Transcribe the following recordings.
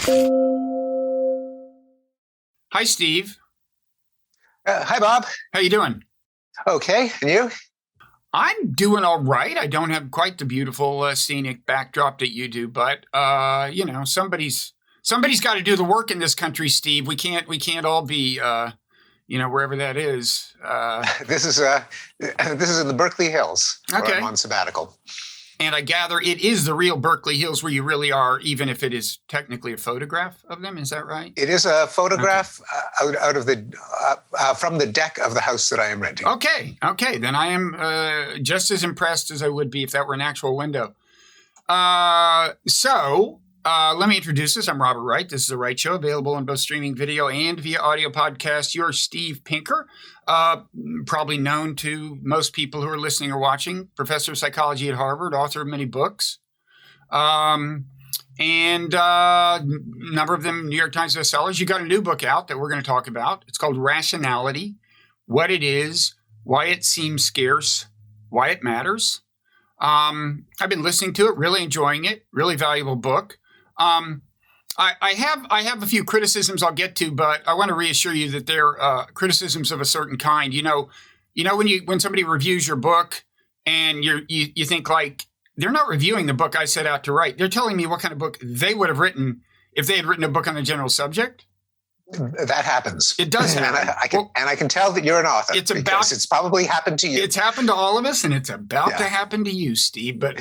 Hi, Steve. Hi, Bob. How you doing? Okay, and you? I'm doing all right. I don't have quite the beautiful scenic backdrop that you do, but somebody's got to do the work in this country, Steve. We can't all be wherever that is. This is in the Berkeley Hills. Okay. Where I'm on sabbatical. And I gather it is the real Berkeley Hills where you really are, even if it is technically a photograph of them. Is that right? It is a photograph out of the from the deck of the house that I am renting. Okay. Then I am just as impressed as I would be if that were an actual window. So let me introduce us. I'm Robert Wright. This is The Wright Show, available on both streaming video and via audio podcast. You're Steve Pinker, probably known to most people who are listening or watching, professor of psychology at Harvard, author of many books, and a number of them New York Times bestsellers. You got a new book out that we're going to talk about. It's called Rationality, What It Is, Why It Seems Scarce, Why It Matters. I've been listening to it, really enjoying it, really valuable book. I have a few criticisms I'll get to, but I want to reassure you that they're criticisms of a certain kind. You know when somebody reviews your book and you think like they're not reviewing the book I set out to write. They're telling me what kind of book they would have written if they had written a book on a general subject. That happens. It does happen. And I can tell that you're an author. It's probably happened to you. It's happened to all of us, and it's about to happen to you, Steve. But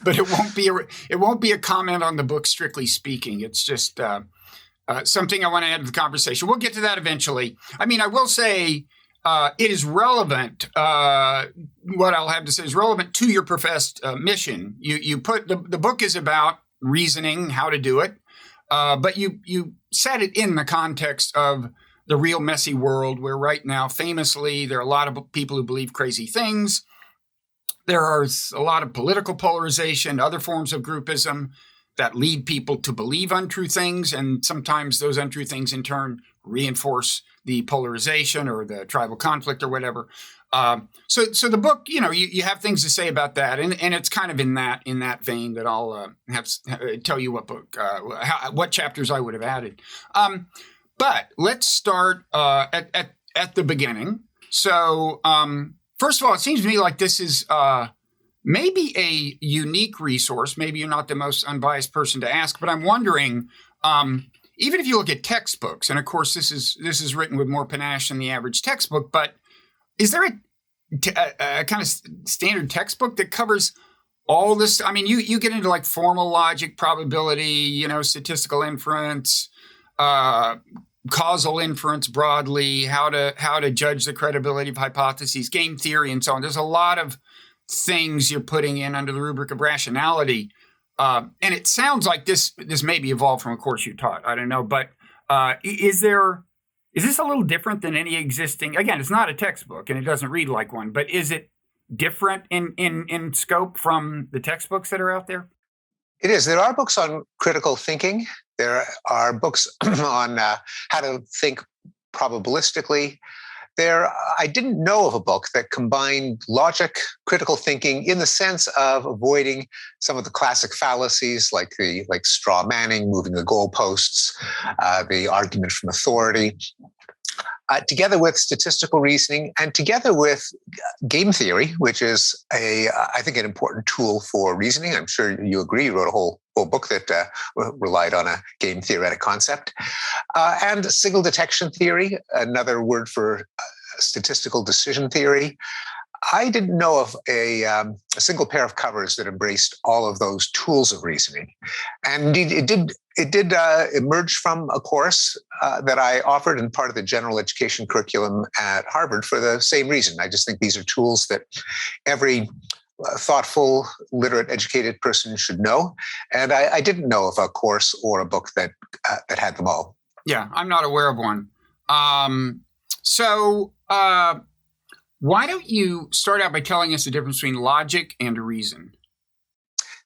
but it won't be a comment on the book, strictly speaking. It's just something I want to add to the conversation. We'll get to that eventually. I mean, I will say it is relevant. What I'll have to say is relevant to your professed mission. You put the book is about reasoning, how to do it. But you set it in the context of the real messy world where right now, famously, there are a lot of people who believe crazy things. There are a lot of political polarization, other forms of groupism that lead people to believe untrue things. And sometimes those untrue things in turn reinforce the polarization or the tribal conflict or whatever. So the book, you have things to say about that, and it's kind of in that vein that I'll tell you what book, what chapters I would have added. But let's start at the beginning. So first of all, it seems to me like this is maybe a unique resource. Maybe you're not the most unbiased person to ask, but I'm wondering. Even if you look at textbooks, and of course this is written with more panache than the average textbook, but is there a kind of standard textbook that covers all this? I mean, you get into like formal logic, probability, statistical inference, causal inference broadly, how to judge the credibility of hypotheses, game theory, and so on. There's a lot of things you're putting in under the rubric of rationality. And it sounds like this may be evolved from a course you taught. I don't know, but is this a little different than any existing? Again, it's not a textbook and it doesn't read like one, but is it different in scope from the textbooks that are out there? It is. There are books on critical thinking. There are books on how to think probabilistically. I didn't know of a book that combined logic, critical thinking in the sense of avoiding some of the classic fallacies like straw manning, moving the goalposts, the argument from authority, together with statistical reasoning and together with game theory, which is I think an important tool for reasoning. I'm sure you agree. You wrote a whole book that relied on a game theoretic concept, and signal detection theory, another word for statistical decision theory. I didn't know of a single pair of covers that embraced all of those tools of reasoning, and indeed it did emerge from a course that I offered in part of the general education curriculum at Harvard for the same reason. I just think these are tools that every thoughtful, literate, educated person should know, and I didn't know of a course or a book that had them all. Yeah, I'm not aware of one. So why don't you start out by telling us the difference between logic and reason?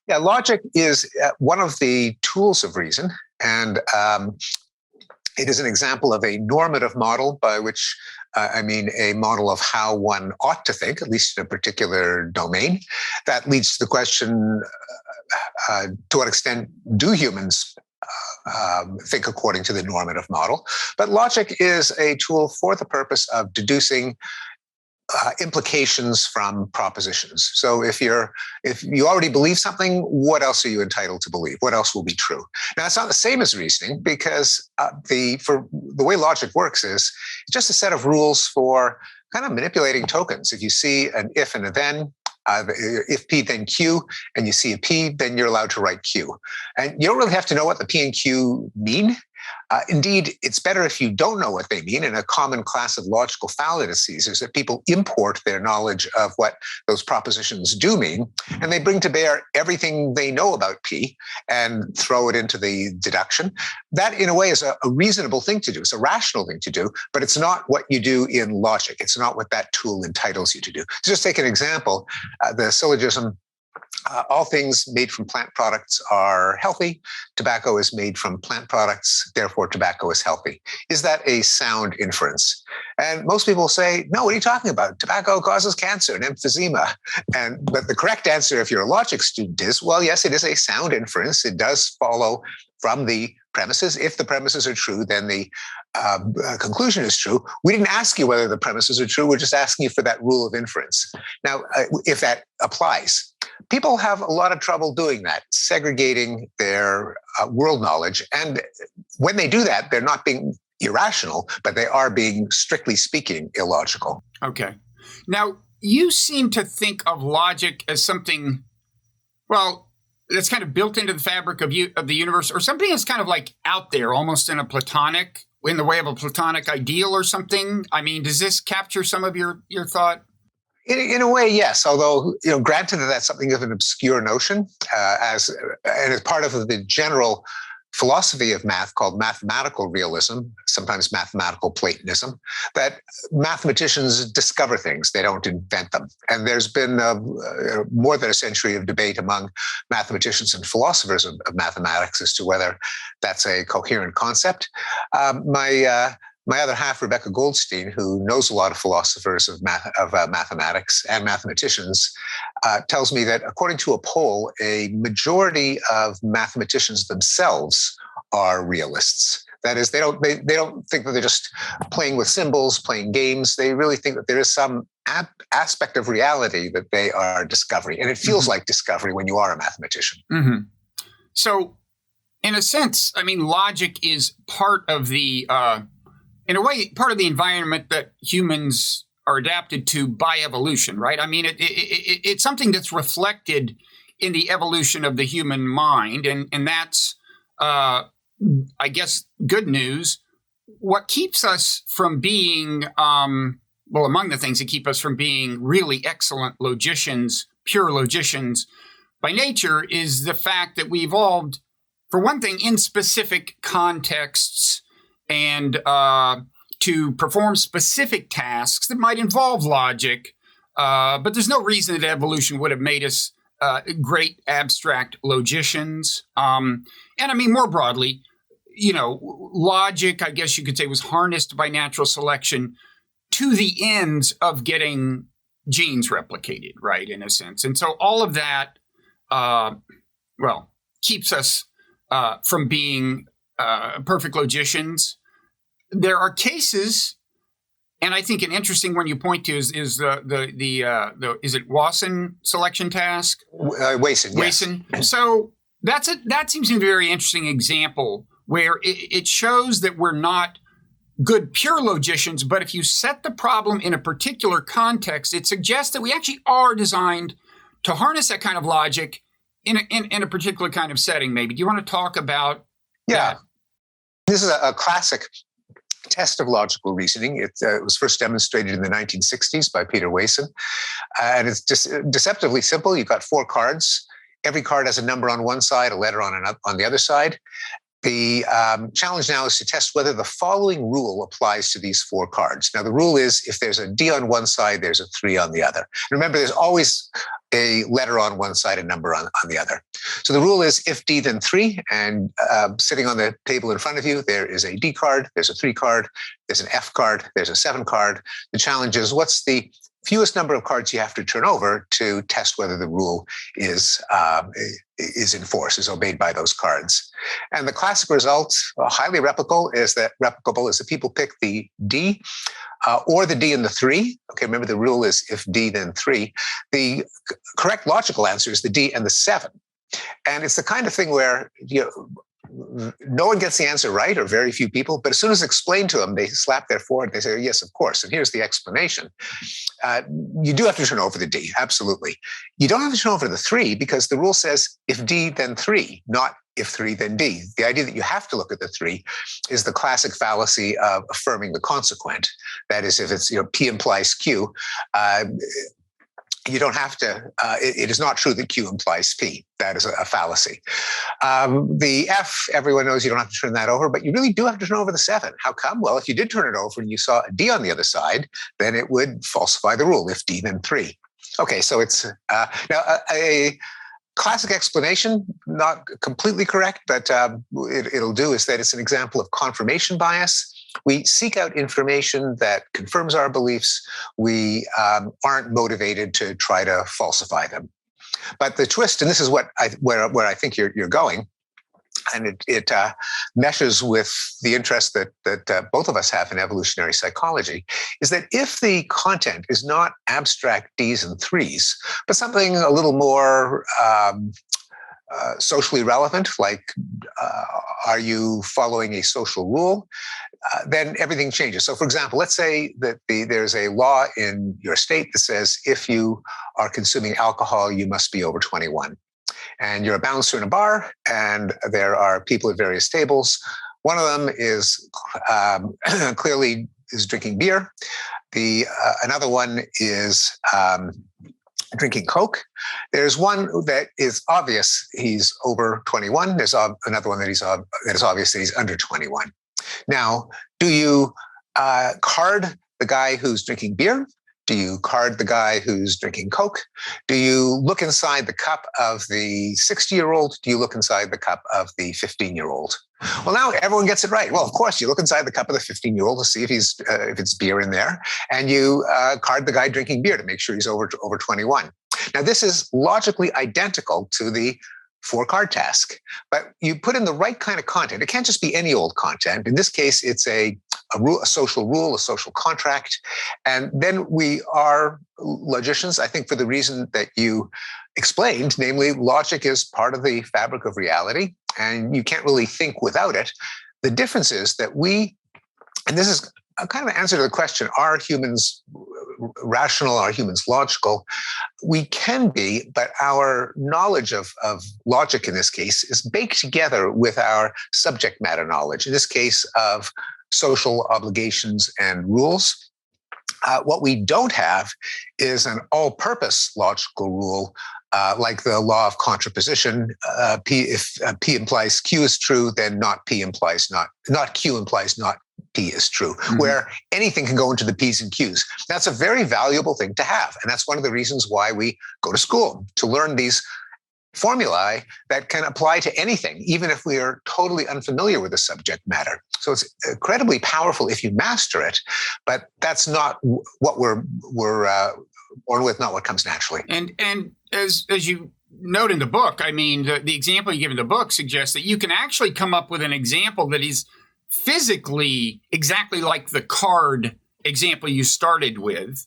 Yeah, logic is one of the tools of reason, and it is an example of a normative model, by which I mean a model of how one ought to think, at least in a particular domain. That leads to the question, to what extent do humans think according to the normative model. But logic is a tool for the purpose of deducing implications from propositions. So if you already believe something, what else are you entitled to believe? What else will be true? Now, it's not the same as reasoning, because the way logic works is it's just a set of rules for kind of manipulating tokens. If you see an if and a then, if P then Q, and you see a P, then you're allowed to write Q. And you don't really have to know what the P and Q mean. Indeed, it's better if you don't know what they mean. And a common class of logical fallacies is that people import their knowledge of what those propositions do mean, and they bring to bear everything they know about P and throw it into the deduction. That, in a way, is a reasonable thing to do. It's a rational thing to do, but it's not what you do in logic. It's not what that tool entitles you to do. To just take an example, the syllogism, all things made from plant products are healthy. Tobacco is made from plant products, therefore tobacco is healthy. Is that a sound inference? And most people say, no, what are you talking about? Tobacco causes cancer and emphysema. But the correct answer, if you're a logic student, is, well, yes, it is a sound inference. It does follow from the premises. If the premises are true, then the conclusion is true. We didn't ask you whether the premises are true. We're just asking you for that rule of inference. Now, if that applies, people have a lot of trouble doing that, segregating their world knowledge. And when they do that, they're not being irrational, but they are being, strictly speaking, illogical. Okay. Now, you seem to think of logic as something, well, that's kind of built into the fabric of the universe, or something that's kind of like out there, almost in the way of a Platonic ideal or something. I mean, does this capture some of your thought? In a way, yes. Although, granted that that's something of an obscure notion, and as part of the general philosophy of math called mathematical realism, sometimes mathematical Platonism, that mathematicians discover things, they don't invent them. And there's been more than a century of debate among mathematicians and philosophers of mathematics as to whether that's a coherent concept. My other half, Rebecca Goldstein, who knows a lot of philosophers of mathematics and mathematicians, tells me that according to a poll, a majority of mathematicians themselves are realists. That is, they don't think that they're just playing with symbols, playing games. They really think that there is some aspect of reality that they are discovering, and it feels like discovery when you are a mathematician. Mm-hmm. So, in a sense, I mean, logic is part of the in a way, part of the environment that humans are adapted to by evolution, right? I mean, it's something that's reflected in the evolution of the human mind, and that's, I guess, good news. What keeps us from being, among the things that keep us from being really excellent logicians, pure logicians by nature, is the fact that we evolved, for one thing, in specific contexts, and to perform specific tasks that might involve logic, but there's no reason that evolution would have made us great abstract logicians. And I mean, more broadly, logic, I guess you could say, was harnessed by natural selection to the ends of getting genes replicated, right, in a sense. And so all of that, keeps us from being perfect logicians. There are cases, and I think an interesting one you point to is the is it Wasson selection task? Wasson, yes. Wasson. So that seems to be a very interesting example where it shows that we're not good pure logicians, but if you set the problem in a particular context, it suggests that we actually are designed to harness that kind of logic in a particular kind of setting. Maybe do you want to talk about? Yeah, this is a classic test of logical reasoning. It was first demonstrated in the 1960s by Peter Wasson. And it's just deceptively simple. You've got 4 cards. Every card has a number on one side, a letter on the other side. The challenge now is to test whether the following rule applies to these 4 cards. Now, the rule is if there's a D on one side, there's a 3 on the other. Remember, there's always a letter on one side, a number on the other. So the rule is if D, then 3. And sitting on the table in front of you, there is a D card, there's a 3 card, there's an F card, there's a 7 card. The challenge is what's the fewest number of cards you have to turn over to test whether the rule is in force, is obeyed by those cards. And the classic result, highly replicable, is that people pick the D or the D and the 3. Okay, remember the rule is if D, then 3. The correct logical answer is the D and the 7. And it's the kind of thing where no one gets the answer right, or very few people, but as soon as it's explained to them, they slap their forehead, they say, yes, of course, and here's the explanation. You do have to turn over the D, absolutely. You don't have to turn over the 3 because the rule says if D, then 3, not if 3, then D. The idea that you have to look at the 3 is the classic fallacy of affirming the consequent. That is, if it's P implies Q, you don't have to, it is not true that Q implies P. That is a fallacy. The F, everyone knows you don't have to turn that over, but you really do have to turn over the 7. How come? Well, if you did turn it over and you saw a D on the other side, then it would falsify the rule, if D, then 3. Okay, so it's now a classic explanation, not completely correct, but it'll do, is that it's an example of confirmation bias. We seek out information that confirms our beliefs. We aren't motivated to try to falsify them. But the twist, and this is where I think you're going, and it meshes with the interest that both of us have in evolutionary psychology, is that if the content is not abstract Ds and 3s, but something a little more socially relevant, like are you following a social rule? Then everything changes. So, for example, let's say that there's a law in your state that says if you are consuming alcohol, you must be over 21. And you're a bouncer in a bar, and there are people at various tables. One of them is clearly is drinking beer. Another one is drinking Coke. There's one that is obvious he's over 21. There's another one that is obvious that he's under 21. Now, do you card the guy who's drinking beer? Do you card the guy who's drinking Coke? Do you look inside the cup of the 60-year-old? Do you look inside the cup of the 15-year-old? Well, now everyone gets it right. Well, of course, you look inside the cup of the 15-year-old to see if it's beer in there, and you card the guy drinking beer to make sure he's over 21. Now, this is logically identical to the 4-card task, but you put in the right kind of content. It can't just be any old content. In this case, it's a social rule, a social contract. And then we are logicians, I think, for the reason that you explained, namely, logic is part of the fabric of reality, and you can't really think without it. The difference is that and this is a kind of an answer to the question, are humans rational, are humans logical? We can be, but our knowledge of logic in this case is baked together with our subject matter knowledge, in this case of social obligations and rules. What we don't have is an all-purpose logical rule, like the law of contraposition. If P implies Q is true, then not Q implies not P is true, where anything can go into the P's and Q's. That's a very valuable thing to have. And that's one of the reasons why we go to school, to learn these formulae that can apply to anything, even if we are totally unfamiliar with the subject matter. So it's incredibly powerful if you master it, but that's not what we're born with, not what comes naturally. And as you note in the book, I mean, the example you give in the book suggests that you can actually come up with an example that is physically exactly like the card example you started with.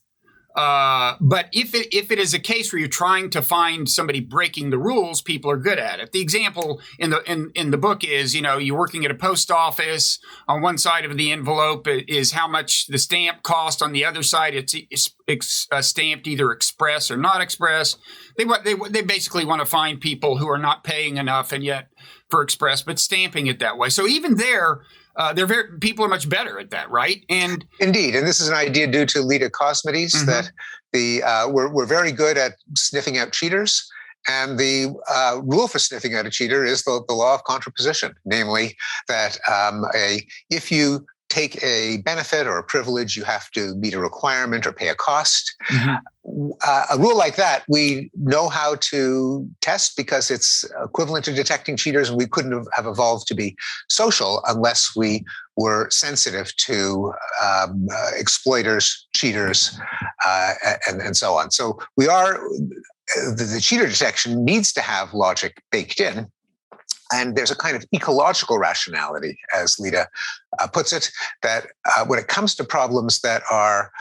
But if it is a case where you're trying to find somebody breaking the rules, people are good at it. The example in the book is, you're working at a post office. On one side of the envelope is how much the stamp cost. On the other side, it's stamped either express or not express. They basically want to find people who are not paying enough and yet for express, but stamping it that way. So even there, people are much better at that, right? And indeed, and this is an idea due to Leda Cosmides that we're very good at sniffing out cheaters, and the rule for sniffing out a cheater is the law of contraposition, namely that if you take a benefit or a privilege, you have to meet a requirement or pay a cost. A rule like that, we know how to test because it's equivalent to detecting cheaters, and we couldn't have evolved to be social unless we were sensitive to exploiters, cheaters, and so on. So the cheater detection needs to have logic baked in. And there's a kind of ecological rationality, as Lita puts it, that when it comes to problems that are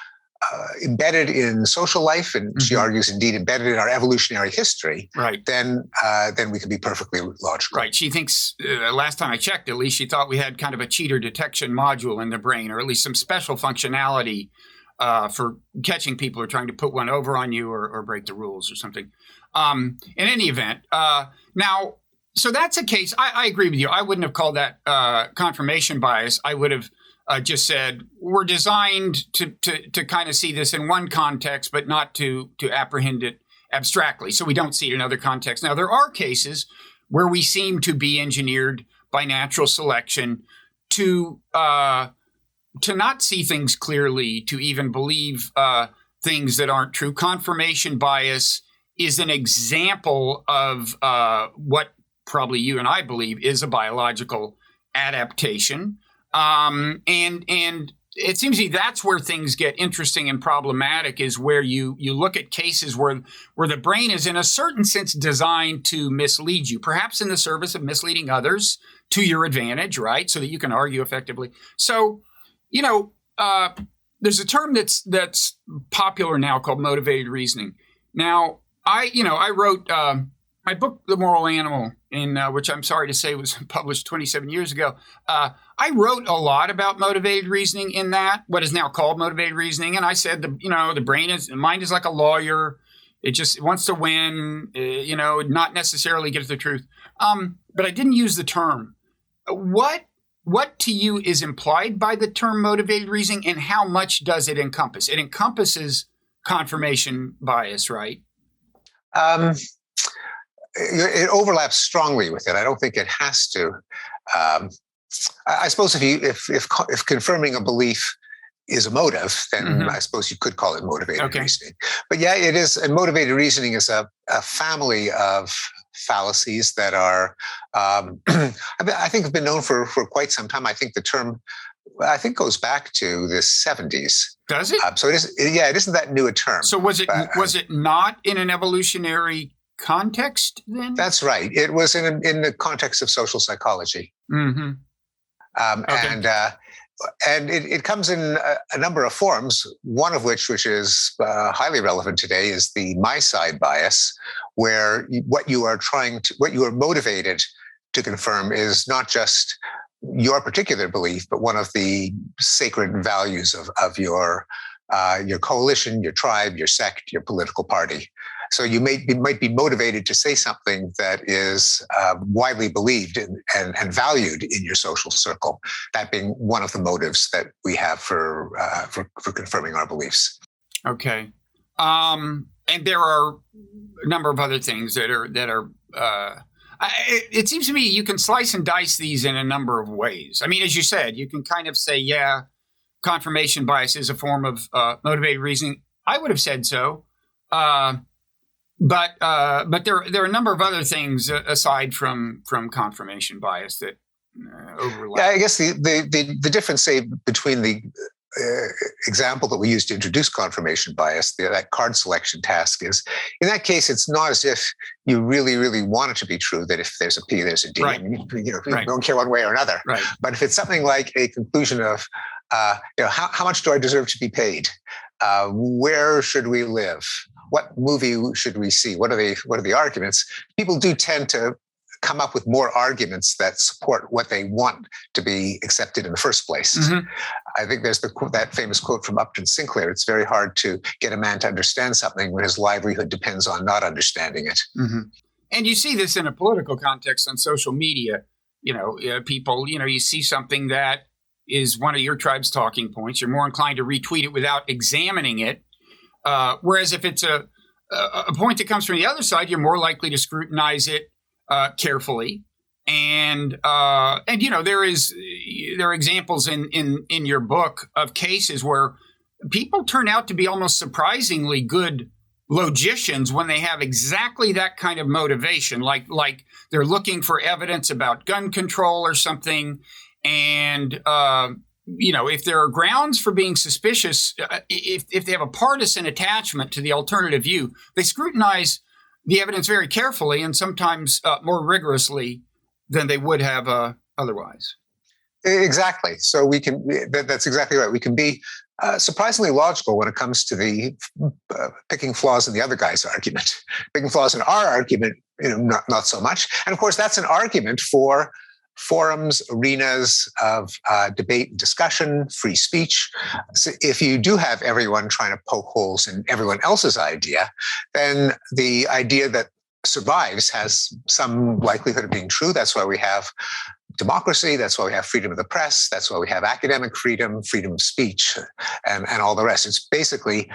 embedded in social life, and she argues indeed embedded in our evolutionary history, right, then we can be perfectly logical. Right. She thinks, last time I checked, at least she thought we had kind of a cheater detection module in the brain, or at least some special functionality for catching people who are trying to put one over on you or break the rules or something. In any event, now, so that's a case. I agree with you. I wouldn't have called that confirmation bias. I would have just said we're designed to kind of see this in one context, but not to apprehend it abstractly. So we don't see it in other contexts. Now, there are cases where we seem to be engineered by natural selection to not see things clearly, to even believe things that aren't true. Confirmation bias is an example of what probably you and I believe is a biological adaptation. And it seems to me that's where things get interesting and problematic, is where you look at cases where the brain is in a certain sense designed to mislead you, perhaps in the service of misleading others to your advantage, right? So that you can argue effectively. So, there's a term that's popular now called motivated reasoning. Now, I wrote my book, The Moral Animal, which I'm sorry to say was published 27 years ago. I wrote a lot about motivated reasoning in that, what is now called motivated reasoning. And I said, the mind is like a lawyer. It just wants to win, not necessarily get at the truth. But I didn't use the term. What to you is implied by the term motivated reasoning, and how much does it encompass? It encompasses confirmation bias, right? It overlaps strongly with it. I don't think it has to. I suppose if confirming a belief is a motive, then I suppose you could call it motivated reasoning. But yeah, it is. And motivated reasoning is a family of fallacies that are, I think, have been known for quite some time. I think the term, goes back to the 70s. Does it? So it is. Yeah, it isn't that new a term. So was it not in an evolutionary context then? That's right. It was in the context of social psychology. And it comes in a number of forms, one of which is highly relevant today, is the my side bias, where what you are motivated to confirm is not just your particular belief, but one of the sacred values of your coalition, your tribe, your sect, your political party. So you might be motivated to say something that is widely believed and valued in your social circle. That being one of the motives that we have for confirming our beliefs. Okay, and there are a number of other things that are. It seems to me you can slice and dice these in a number of ways. I mean, as you said, you can kind of say, yeah, confirmation bias is a form of motivated reasoning. I would have said so. But there are a number of other things aside from confirmation bias that overlap. Yeah, I guess the difference, say, between the example that we used to introduce confirmation bias, that card selection task, is in that case it's not as if you really, really want it to be true that if there's a P, there's a D. Right. I mean, you don't care one way or another. Right. But if it's something like a conclusion of, how much do I deserve to be paid? Where should we live? What movie should we see? What are the arguments? People do tend to come up with more arguments that support what they want to be accepted in the first place. I think there's that famous quote from Upton Sinclair: "It's very hard to get a man to understand something when his livelihood depends on not understanding it." And you see this in a political context on social media. People, you see something that is one of your tribe's talking points, you're more inclined to retweet it without examining it. Whereas if it's a point that comes from the other side, you're more likely to scrutinize it carefully And there are examples in your book of cases where people turn out to be almost surprisingly good logicians when they have exactly that kind of motivation, like they're looking for evidence about gun control or something, and if there are grounds for being suspicious, if they have a partisan attachment to the alternative view, they scrutinize the evidence very carefully and sometimes more rigorously than they would have otherwise. Exactly. So that's exactly right. We can be surprisingly logical when it comes to the picking flaws in the other guy's argument. Picking flaws in our argument, not so much. And of course, that's an argument for forums, arenas of debate and discussion, free speech. So if you do have everyone trying to poke holes in everyone else's idea, then the idea that survives has some likelihood of being true. That's why we have democracy. That's why we have freedom of the press. That's why we have academic freedom, freedom of speech, and all the rest. It's basically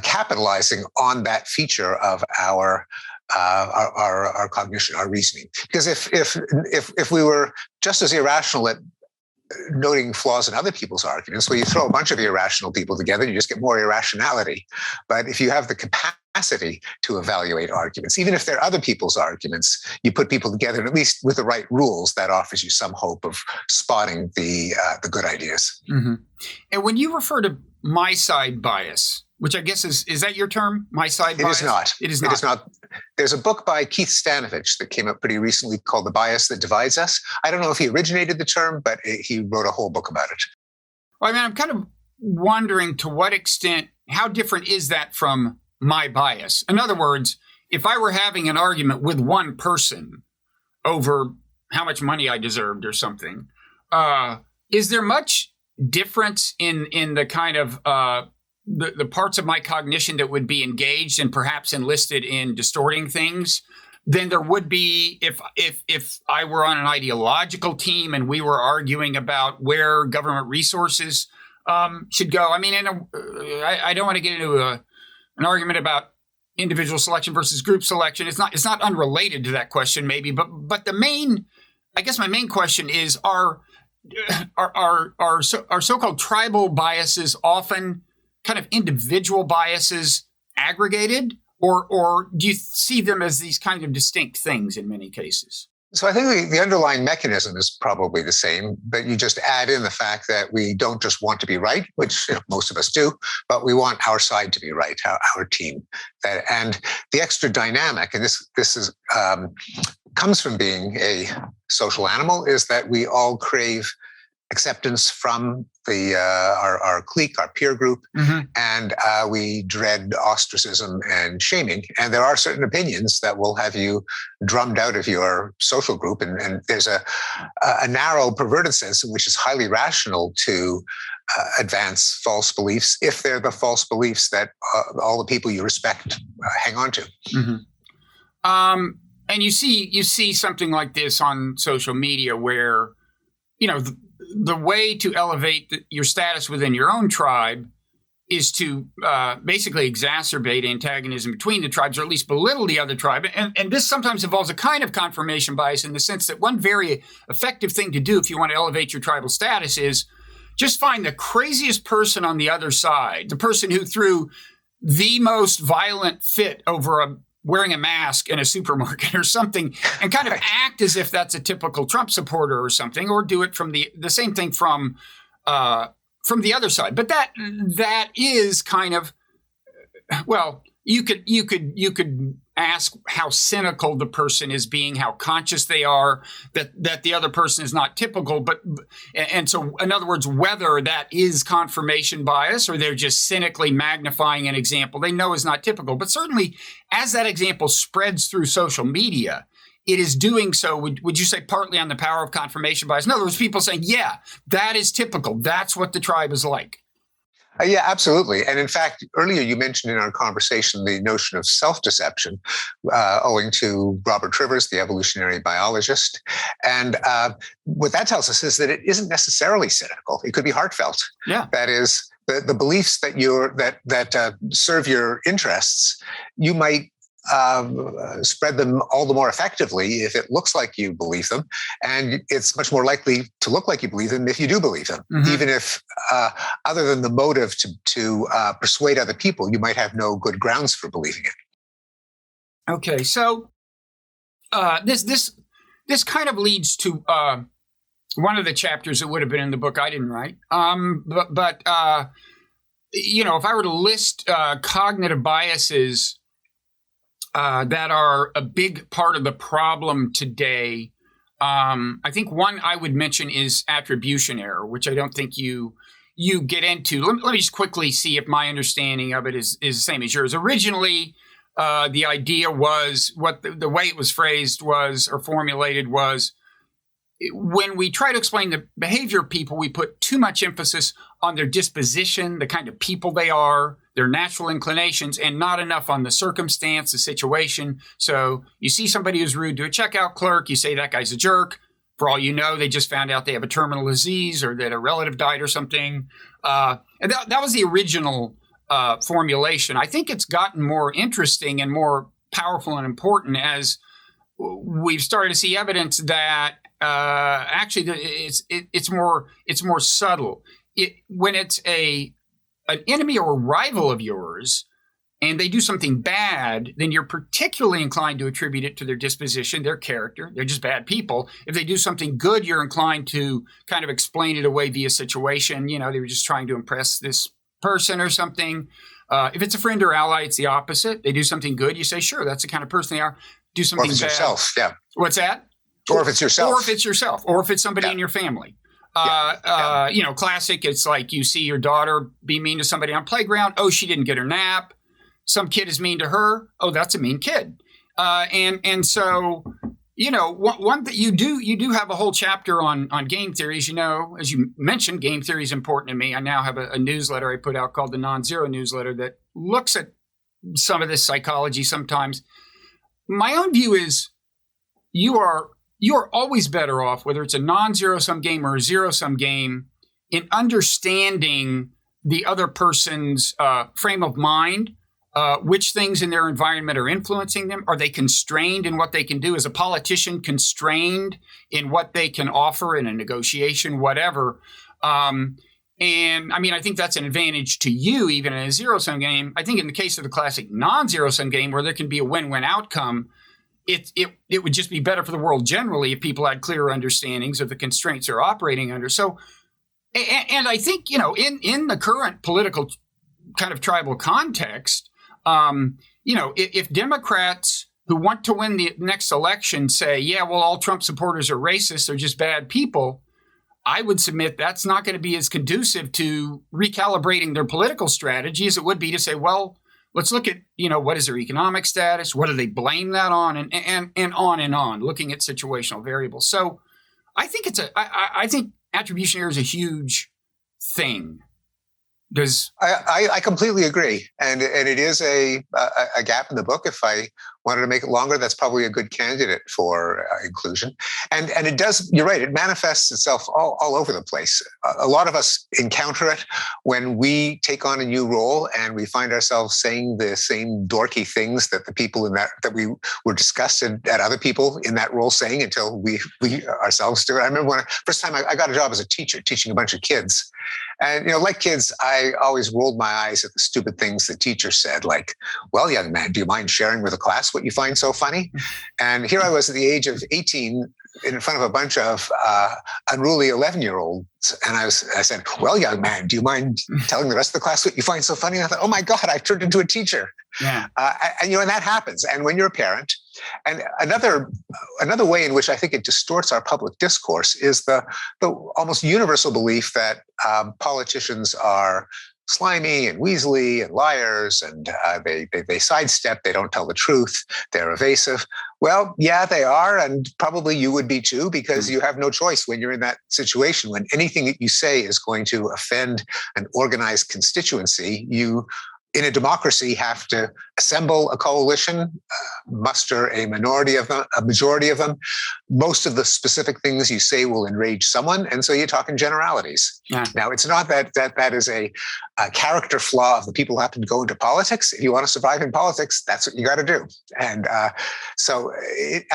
capitalizing on that feature of our cognition, our reasoning. Because if we were just as irrational at noting flaws in other people's arguments, well, you throw a bunch of irrational people together, you just get more irrationality. But if you have the capacity to evaluate arguments, even if they're other people's arguments, you put people together, and at least with the right rules, that offers you some hope of spotting the good ideas. Mm-hmm. And when you refer to my side bias, which I guess is that your term, my side bias? It is not. It is not. It is not. There's a book by Keith Stanovich that came out pretty recently called The Bias That Divides Us. I don't know if he originated the term, but he wrote a whole book about it. Well, I mean, I'm kind of wondering to what extent, how different is that from my bias? In other words, if I were having an argument with one person over how much money I deserved or something, is there much difference in the kind of the parts of my cognition that would be engaged and perhaps enlisted in distorting things than there would be if I were on an ideological team and we were arguing about where government resources should go? I mean, I don't want to get into an argument about individual selection versus group selection. It's not unrelated to that question, maybe, but I guess my main question is: are so-called tribal biases often kind of individual biases aggregated, or do you see them as these kind of distinct things in many cases? So I think the underlying mechanism is probably the same, but you just add in the fact that we don't just want to be right, which most of us do, but we want our side to be right, our team. And the extra dynamic, and this is comes from being a social animal, is that we all crave acceptance from our clique, our peer group, mm-hmm. and we dread ostracism and shaming. And there are certain opinions that will have you drummed out of your social group. And there's a narrow, perverted sense in which it's highly rational to advance false beliefs if they're the false beliefs that all the people you respect hang on to. Mm-hmm. And you see something like this on social media where, the way to elevate your status within your own tribe is to basically exacerbate antagonism between the tribes, or at least belittle the other tribe. And this sometimes involves a kind of confirmation bias, in the sense that one very effective thing to do if you want to elevate your tribal status is just find the craziest person on the other side, the person who threw the most violent fit over wearing a mask in a supermarket or something, and kind of act as if that's a typical Trump supporter or something, or do it from the same thing from the other side. But that is kind of, well, you could ask how cynical the person is being, how conscious they are that the other person is not typical. And so, in other words, whether that is confirmation bias or they're just cynically magnifying an example they know is not typical. But certainly, as that example spreads through social media, it is doing so, would you say, partly on the power of confirmation bias? In other words, people saying, yeah, that is typical. That's what the tribe is like. Yeah, absolutely. And in fact, earlier you mentioned in our conversation the notion of self-deception, owing to Robert Trivers, the evolutionary biologist. And what that tells us is that it isn't necessarily cynical. It could be heartfelt. Yeah. That is, the beliefs that serve your interests, you might spread them all the more effectively if it looks like you believe them. And it's much more likely to look like you believe them if you do believe them, even if, other than the motive to persuade other people, you might have no good grounds for believing it. Okay, so this kind of leads to one of the chapters that would have been in the book I didn't write. But if I were to list cognitive biases that are a big part of the problem today, I think one I would mention is attribution error, which I don't think you get into. Let me just quickly see if my understanding of it is the same as yours. Originally, the idea was, what the way it was phrased was, or formulated was, when we try to explain the behavior of people, we put too much emphasis on their disposition, the kind of people they are, their natural inclinations, and not enough on the circumstance, the situation. So you see somebody who's rude to a checkout clerk, you say that guy's a jerk. For all you know, they just found out they have a terminal disease or that a relative died or something. And that was the original formulation. I think it's gotten more interesting and more powerful and important as we've started to see evidence that actually it's more subtle. When it's an enemy or a rival of yours and they do something bad, then you're particularly inclined to attribute it to their disposition, their character. They're just bad people. If they do something good, you're inclined to kind of explain it away via situation. They were just trying to impress this person or something. If it's a friend or ally, it's the opposite. They do something good, you say, sure, that's the kind of person they are. Do something bad. Or if it's yourself, yeah. What's that? Or if it's yourself. Or if it's somebody in your family. Classic, it's like you see your daughter be mean to somebody on playground. Oh, she didn't get her nap. Some kid is mean to her. Oh, that's a mean kid. And so, one that you do have a whole chapter on game theories. As you mentioned, game theory is important to me. I now have a newsletter I put out called the Nonzero newsletter that looks at some of this psychology sometimes. My own view is you are always better off, whether it's a non-zero-sum game or a zero-sum game, in understanding the other person's frame of mind, which things in their environment are influencing them. Are they constrained in what they can do? Is a politician constrained in what they can offer in a negotiation, whatever? And I mean, I think that's an advantage to you, even in a zero-sum game. I think in the case of the classic non-zero-sum game, where there can be a win-win outcome, it would just be better for the world generally if people had clearer understandings of the constraints they're operating under. So, and I think, in the current political kind of tribal context, if Democrats who want to win the next election say, yeah, well, all Trump supporters are racist, they're just bad people, I would submit that's not going to be as conducive to recalibrating their political strategy as it would be to say, well, let's look at, what is their economic status? What do they blame that on? And on, looking at situational variables. So I think I think attribution error is a huge thing. I completely agree. And it is a gap in the book. If I wanted to make it longer, that's probably a good candidate for inclusion. And it does, you're right, it manifests itself all over the place. A lot of us encounter it when we take on a new role and we find ourselves saying the same dorky things that the people that we were disgusted at other people in that role saying until we ourselves do it. I remember first time I got a job as a teacher, teaching a bunch of kids. And, like kids, I always rolled my eyes at the stupid things the teacher said, like, well, young man, do you mind sharing with the class what you find so funny? And here I was at the age of 18 in front of a bunch of unruly 11-year-olds. And I said, well, young man, do you mind telling the rest of the class what you find so funny? And I thought, oh, my God, I've turned into a teacher. Yeah. And that happens. And when you're a parent, and another way in which I think it distorts our public discourse is the almost universal belief that politicians are slimy and weaselly and liars, and they sidestep, they don't tell the truth, they're evasive. Well, yeah, they are, and probably you would be too, because you have no choice when you're in that situation. When anything that you say is going to offend an organized constituency, you, in a democracy, have to assemble a coalition, muster a majority of them, most of the specific things you say will enrage someone, and so you talk in generalities. Yeah. Now, it's not that is a character flaw of the people who happen to go into politics. If you want to survive in politics, that's what you got to do. And I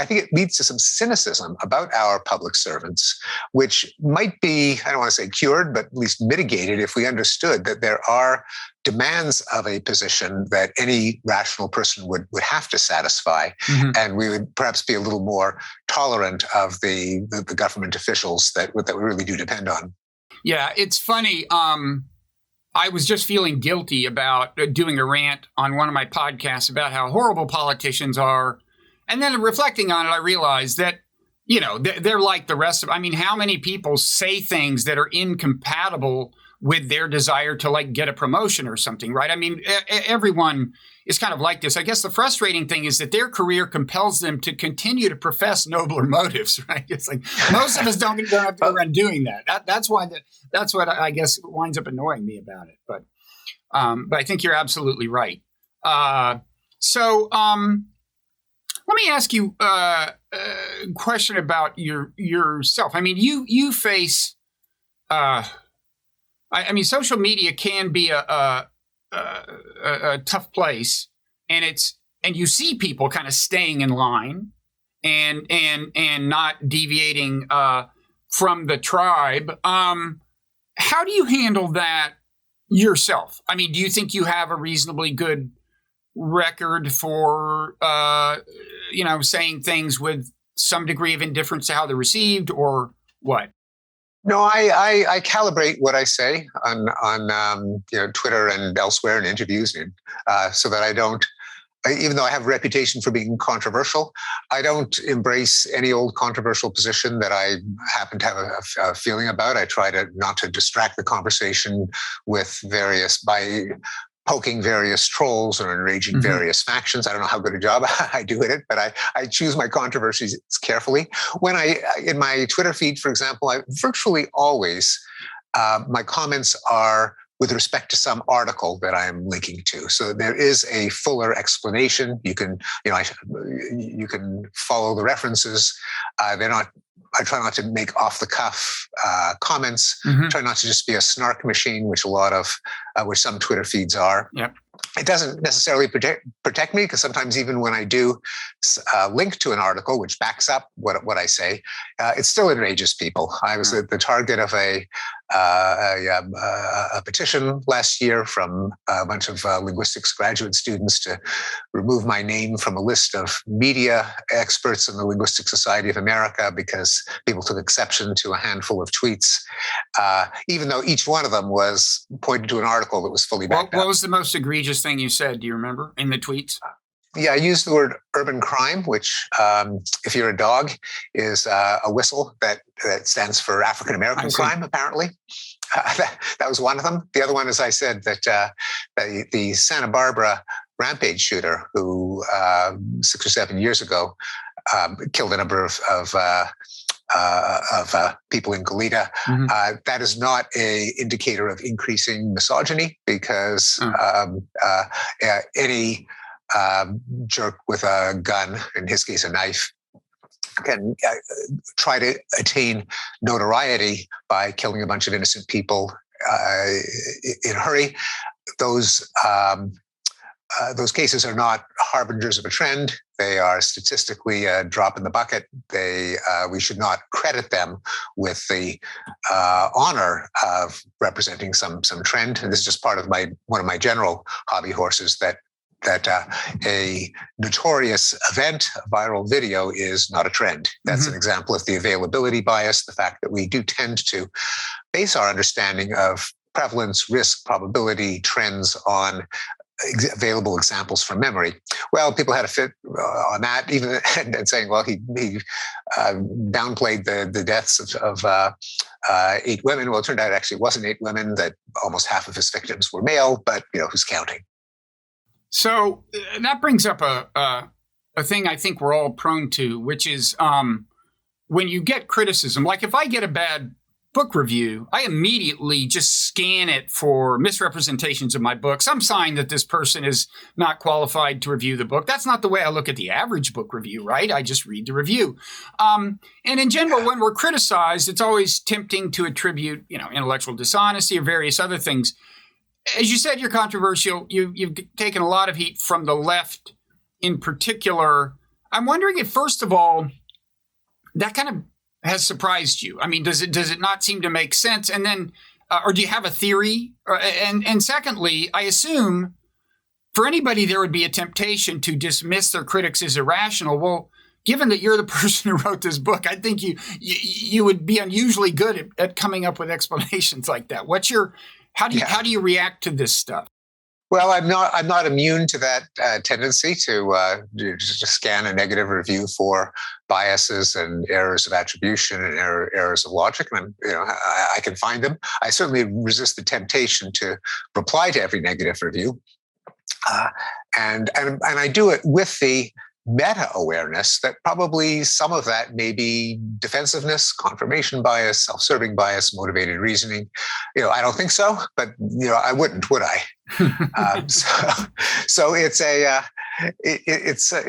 think it leads to some cynicism about our public servants, which might be, I don't want to say cured, but at least mitigated if we understood that there are demands of a position that any rational person would have to satisfy. Mm-hmm. And we would perhaps be a little more tolerant of the government officials that we really do depend on. Yeah, it's funny. I was just feeling guilty about doing a rant on one of my podcasts about how horrible politicians are. And then reflecting on it, I realized that, they're like the rest of, how many people say things that are incompatible with their desire to get a promotion or something, right? Everyone is kind of like this. I guess the frustrating thing is that their career compels them to continue to profess nobler motives, right? It's like most of us don't have to go around doing that. That's what I guess winds up annoying me about it. But I think you're absolutely right. So let me ask you a question about yourself. You face. Social media can be a tough place, and you see people kind of staying in line and not deviating from the tribe. How do you handle that yourself? Do you think you have a reasonably good record for saying things with some degree of indifference to how they're received, or what? No, I calibrate what I say on Twitter and elsewhere in interviews, so that I don't, even though I have a reputation for being controversial, I don't embrace any old controversial position that I happen to have a feeling about. I try not to distract the conversation by poking various trolls or enraging mm-hmm. various factions. I don't know how good a job I do at it, but I choose my controversies carefully. In my Twitter feed, for example, I virtually always, my comments are with respect to some article that I'm linking to. So there is a fuller explanation. You can follow the references. I try not to make off-the-cuff comments. Mm-hmm. I try not to just be a snark machine, which some Twitter feeds are. Yep. It doesn't necessarily protect me, because sometimes even when I do link to an article which backs up what I say, it still enrages people. I was the target of a petition last year from a bunch of linguistics graduate students to remove my name from a list of media experts in the Linguistic Society of America because people took exception to a handful of tweets, even though each one of them was pointed to an article that was fully backed up. What was the most egregious thing you said? Do you remember in the tweets? Yeah, I used the word urban crime, which, if you're a dog, is a whistle that stands for African American crime, apparently. That was one of them. The other one is I said that the Santa Barbara rampage shooter who 6 or 7 years ago killed a number of people in Goleta. Mm-hmm. That is not an indicator of increasing misogyny, because any jerk with a gun, in his case a knife, can try to attain notoriety by killing a bunch of innocent people in a hurry. Those cases are not harbingers of a trend. They are statistically a drop in the bucket. We should not credit them with the honor of representing some trend. And this is just part of one of my general hobby horses, that a notorious event, a viral video, is not a trend. That's mm-hmm. an example of the availability bias, the fact that we do tend to base our understanding of prevalence, risk, probability, trends on available examples from memory. Well, people had a fit on that, even and saying, well, he downplayed the deaths of 8 women. Well, it turned out it actually wasn't 8 women, that almost half of his victims were male, but who's counting? So that brings up a thing I think we're all prone to, which is when you get criticism, like if I get a bad book review, I immediately just scan it for misrepresentations of my book, some sign that this person is not qualified to review the book. That's not the way I look at the average book review, right? I just read the review. And in general, when we're criticized, it's always tempting to attribute, intellectual dishonesty or various other things. As you said, you're controversial. You've taken a lot of heat from the left in particular. I'm wondering if, first of all, that kind of has surprised you. I mean, does it not seem to make sense? And then, or do you have a theory? And secondly, I assume for anybody there would be a temptation to dismiss their critics as irrational. Well, given that you're the person who wrote this book, I think you would be unusually good at coming up with explanations like that. How do you react to this stuff? Well, I'm not immune to that tendency to scan a negative review for biases and errors of attribution and errors of logic. And I can find them. I certainly resist the temptation to reply to every negative review, and I do it with the meta-awareness that probably some of that may be defensiveness, confirmation bias, self-serving bias, motivated reasoning. I don't think so, but I wouldn't, would I? So it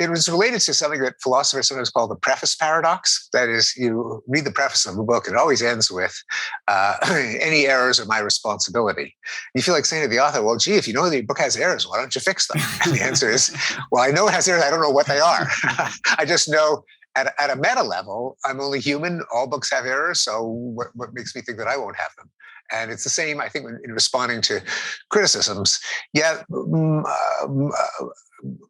was related to something that philosophers sometimes call the preface paradox. That is, you read the preface of the book, and it always ends with any errors are my responsibility. You feel like saying to the author, well, gee, if you know the book has errors, why don't you fix them? And the answer is, well, I know it has errors. I don't know what they are. I just know at a meta level, I'm only human. All books have errors. So what makes me think that I won't have them? And it's the same, I think, in responding to criticisms. Yeah,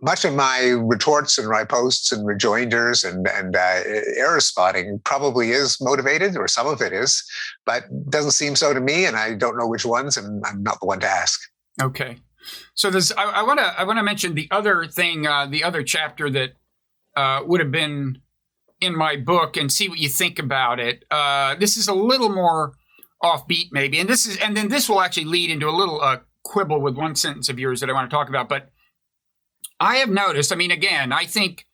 much of my retorts and riposts and rejoinders and error spotting probably is motivated, or some of it is, but doesn't seem so to me, and I don't know which ones, and I'm not the one to ask. Okay. So I want to mention the other thing, the other chapter that would have been in my book, and see what you think about it. This is a little more offbeat, maybe, and then this will actually lead into a little quibble with one sentence of yours that I want to talk about. But I have noticed, again, I think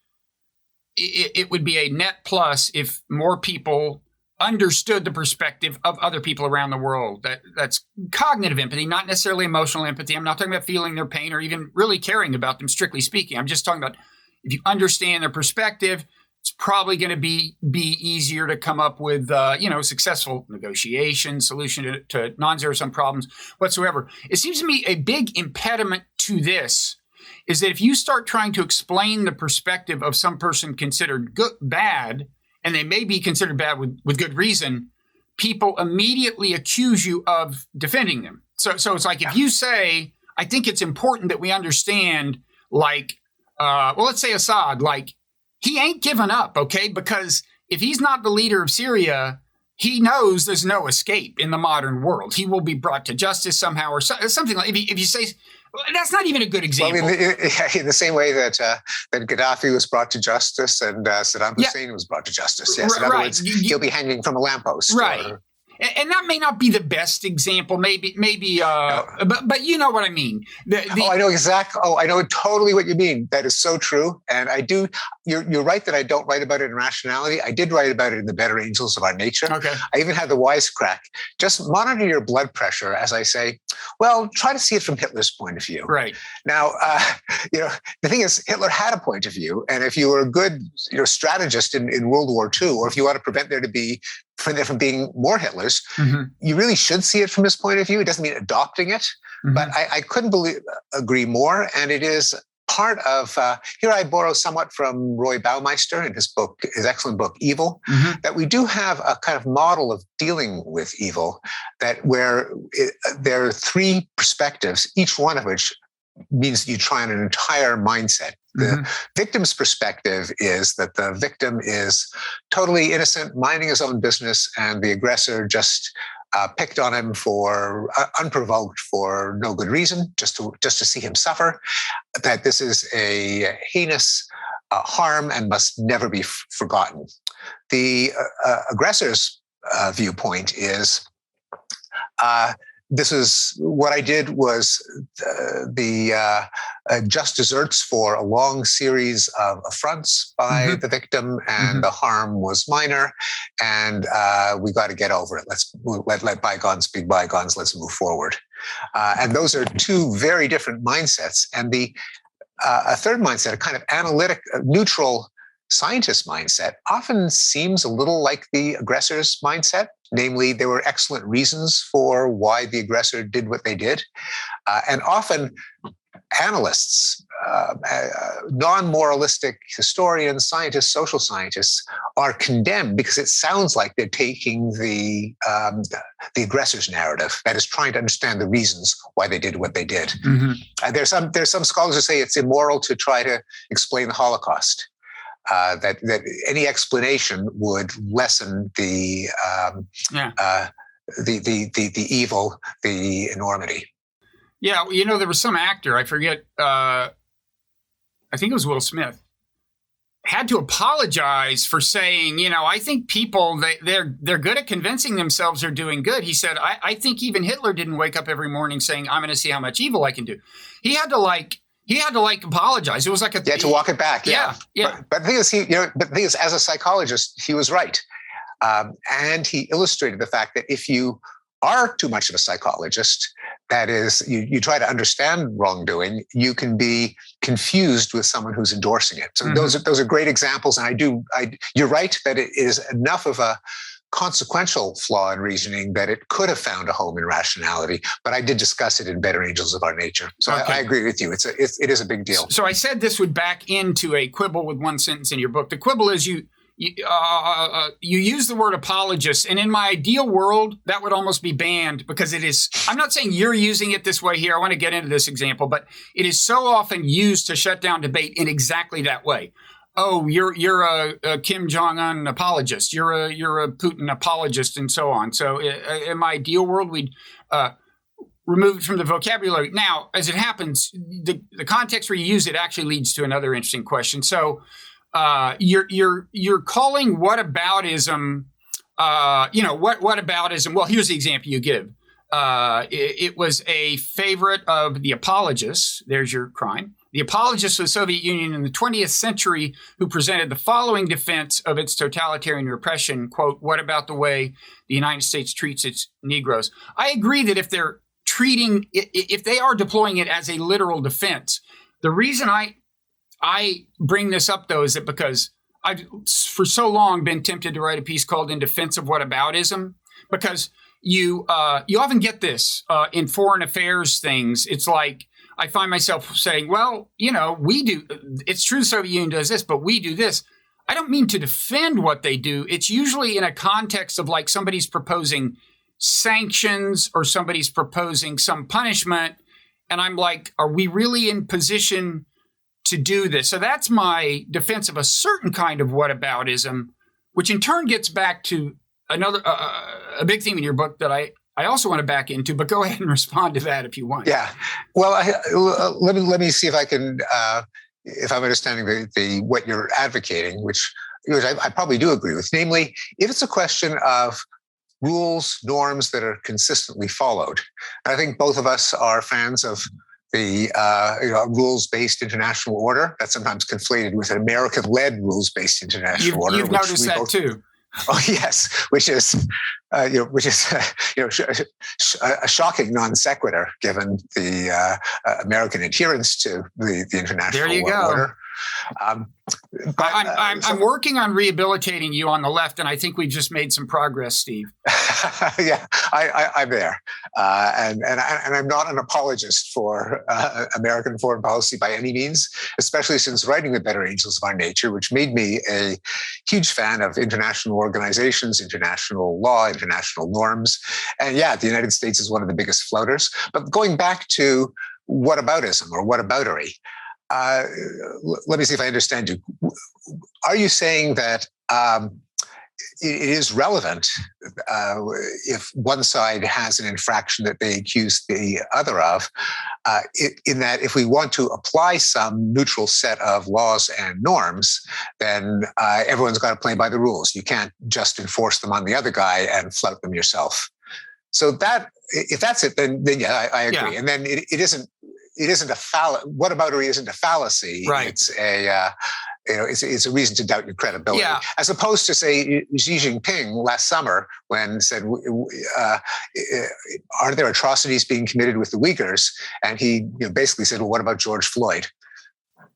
it would be a net plus if more people understood the perspective of other people around the world. That's cognitive empathy, not necessarily emotional empathy. I'm not talking about feeling their pain or even really caring about them, strictly speaking. I'm just talking about if you understand their perspective, it's probably going to be easier to come up with, successful negotiation, solution to non-zero-sum problems whatsoever. It seems to me a big impediment to this is that if you start trying to explain the perspective of some person considered bad, and they may be considered bad with good reason, people immediately accuse you of defending them. So it's like if you say, I think it's important that we understand, let's say Assad, he ain't given up, okay? Because if he's not the leader of Syria, he knows there's no escape in the modern world. He will be brought to justice somehow, or something like. If you say, that's not even a good example. Well, in the same way that Gaddafi was brought to justice and Saddam Hussein was brought to justice. Yes, in other words, he'll be hanging from a lamppost. Right. And that may not be the best example, maybe, no. but you know what I mean. I know exactly. I know totally what you mean. That is so true. And I do. You're right that I don't write about it in Rationality. I did write about it in The Better Angels of Our Nature. Okay. I even had the wisecrack. Just monitor your blood pressure, as I say. Well, try to see it from Hitler's point of view. Right. Now, the thing is, Hitler had a point of view, and if you were a good, strategist in World War II, or if you want to prevent there from being more Hitlers, you really should see it from his point of view. It doesn't mean adopting it, but I couldn't agree more. And it is part of, here I borrow somewhat from Roy Baumeister in his excellent book, Evil, that we do have a kind of model of dealing with evil, where there are three perspectives, each one of which means you try on an entire mindset. The victim's perspective is that the victim is totally innocent, minding his own business, and the aggressor just picked on him for unprovoked for no good reason, just to see him suffer. That this is a heinous harm and must never be forgotten. The aggressor's viewpoint is this is what I did was the just desserts for a long series of affronts by the victim, and the harm was minor, and we got to get over it. Let's let bygones be bygones. Let's move forward. And those are two very different mindsets. And a third mindset, a kind of analytic, neutral scientist mindset, often seems a little like the aggressor's mindset. Namely, there were excellent reasons for why the aggressor did what they did. And often analysts, non-moralistic historians, scientists, social scientists are condemned because it sounds like they're taking the aggressor's narrative, that is, trying to understand the reasons why they did what they did. There's some scholars who say it's immoral to try to explain the Holocaust. That any explanation would lessen the evil, the enormity. Yeah, there was some actor, I forget, I think it was Will Smith, had to apologize for saying, I think people, they're good at convincing themselves they're doing good. He said, I think even Hitler didn't wake up every morning saying, I'm going to see how much evil I can do. He had to apologize. It was like to walk it back. Yeah. But the thing is, as a psychologist, he was right. And he illustrated the fact that if you are too much of a psychologist, that is, you try to understand wrongdoing, you can be confused with someone who's endorsing it. So those are great examples. And you're right that it is enough of a consequential flaw in reasoning that it could have found a home in rationality, but I did discuss it in Better Angels of Our Nature. So okay. I agree with you. It is a big deal. So I said this would back into a quibble with one sentence in your book. The quibble is you use the word apologist, and in my ideal world, that would almost be banned because it is. I'm not saying you're using it this way here. I want to get into this example, but it is so often used to shut down debate in exactly that way. Oh, you're a Kim Jong-un apologist. You're a Putin apologist, and so on. So in my ideal world, we'd remove it from the vocabulary. Now, as it happens, the context where you use it actually leads to another interesting question. So you're calling whataboutism, whataboutism. Well, here's the example you give. It was a favorite of the apologists. There's your crime. The apologists of the Soviet Union in the 20th century who presented the following defense of its totalitarian repression, quote, what about the way the United States treats its Negroes? I agree that if they are deploying it as a literal defense, the reason I bring this up, though, is that because I've for so long been tempted to write a piece called In Defense of Whataboutism, because you often get this in foreign affairs things. It's like, I find myself saying, well, we do. It's true the Soviet Union does this, but we do this. I don't mean to defend what they do. It's usually in a context of like somebody's proposing sanctions or somebody's proposing some punishment. And I'm like, are we really in position to do this? So that's my defense of a certain kind of whataboutism, which in turn gets back to another a big theme in your book that I also want to back into, but go ahead and respond to that if you want. Yeah. Well, let me see if I can, if I'm understanding the what you're advocating, which I probably do agree with. Namely, if it's a question of rules, norms that are consistently followed, and I think both of us are fans of the rules-based international order. That's sometimes conflated with an American-led rules-based international order. You've noticed that too. Oh yes, which is a shocking non sequitur given the American adherence to the international order. But I'm working on rehabilitating you on the left, and I think we've just made some progress, Steve. Yeah, I'm there, and I'm not an apologist for American foreign policy by any means, especially since writing The Better Angels of Our Nature, which made me a huge fan of international organizations, international law, international norms, and yeah, the United States is one of the biggest floaters. But going back to whataboutism or whataboutery. Let me see if I understand you. Are you saying that it is relevant if one side has an infraction that they accuse the other of, in that if we want to apply some neutral set of laws and norms, then everyone's got to play by the rules. You can't just enforce them on the other guy and flout them yourself. So that, if that's it, then yeah, I agree. Yeah. And then it isn't a whataboutery isn't a fallacy. Right. It's a it's a reason to doubt your credibility, Yeah. as opposed to, say, Xi Jinping last summer when said, "Are there atrocities being committed with the Uyghurs?" And he basically said, "Well, what about George Floyd?"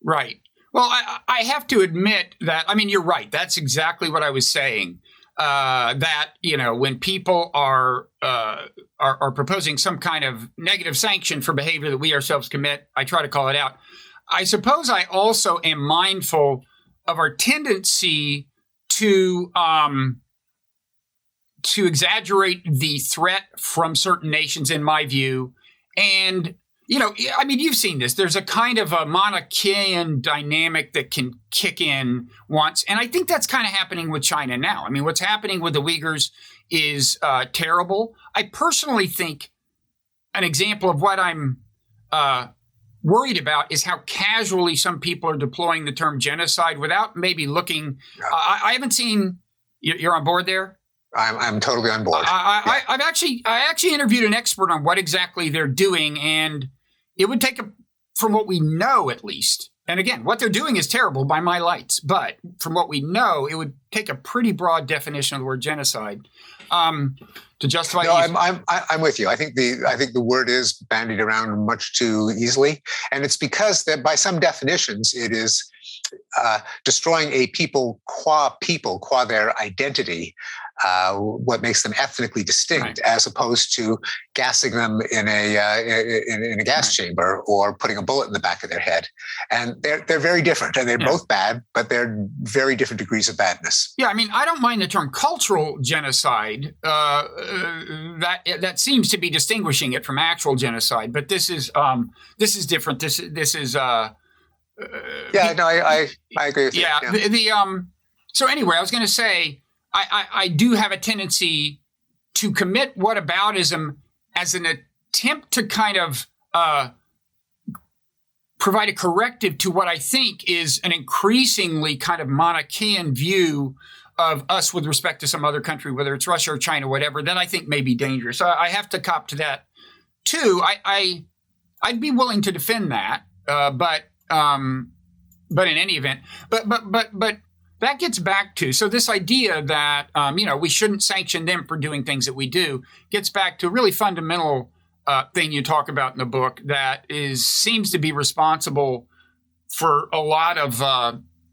Right. Well, I have to admit that, I mean, you're right. That's exactly what I was saying. That, when people are proposing some kind of negative sanction for behavior that we ourselves commit, I try to call it out. I suppose I also am mindful of our tendency to exaggerate the threat from certain nations, in my view. And, I mean, you've seen this. There's a kind of a Manichaean dynamic that can kick in once. And I think that's kind of happening with China now. I mean, what's happening with the Uyghurs is terrible. I personally think an example of what I'm worried about is how casually some people are deploying the term genocide without maybe looking. I haven't seen. You're on board there? I'm totally on board. I actually interviewed an expert on what exactly they're doing, and it would take from what we know at least. And again, what they're doing is terrible by my lights, but from what we know, it would take a pretty broad definition of the word genocide to justify. No, I'm with you. I think the word is bandied around much too easily, and it's because that by some definitions it is destroying a people qua their identity. What makes them ethnically distinct, right, as opposed to gassing them in a gas chamber or putting a bullet in the back of their head. And they're very different, and they're both bad, but they're very different degrees of badness. Yeah, I mean, I don't mind the term cultural genocide. That seems to be distinguishing it from actual genocide, but this is different. This is I agree with you. Yeah. So anyway, I was going to say, I do have a tendency to commit whataboutism as an attempt to kind of provide a corrective to what I think is an increasingly kind of Manichaean view of us with respect to some other country, whether it's Russia or China, whatever, that I think may be dangerous. So I have to cop to that too. I'd be willing to defend that, but in any event, but that gets back to, so this idea that, we shouldn't sanction them for doing things that we do gets back to a really fundamental thing you talk about in the book that seems to be responsible for a lot of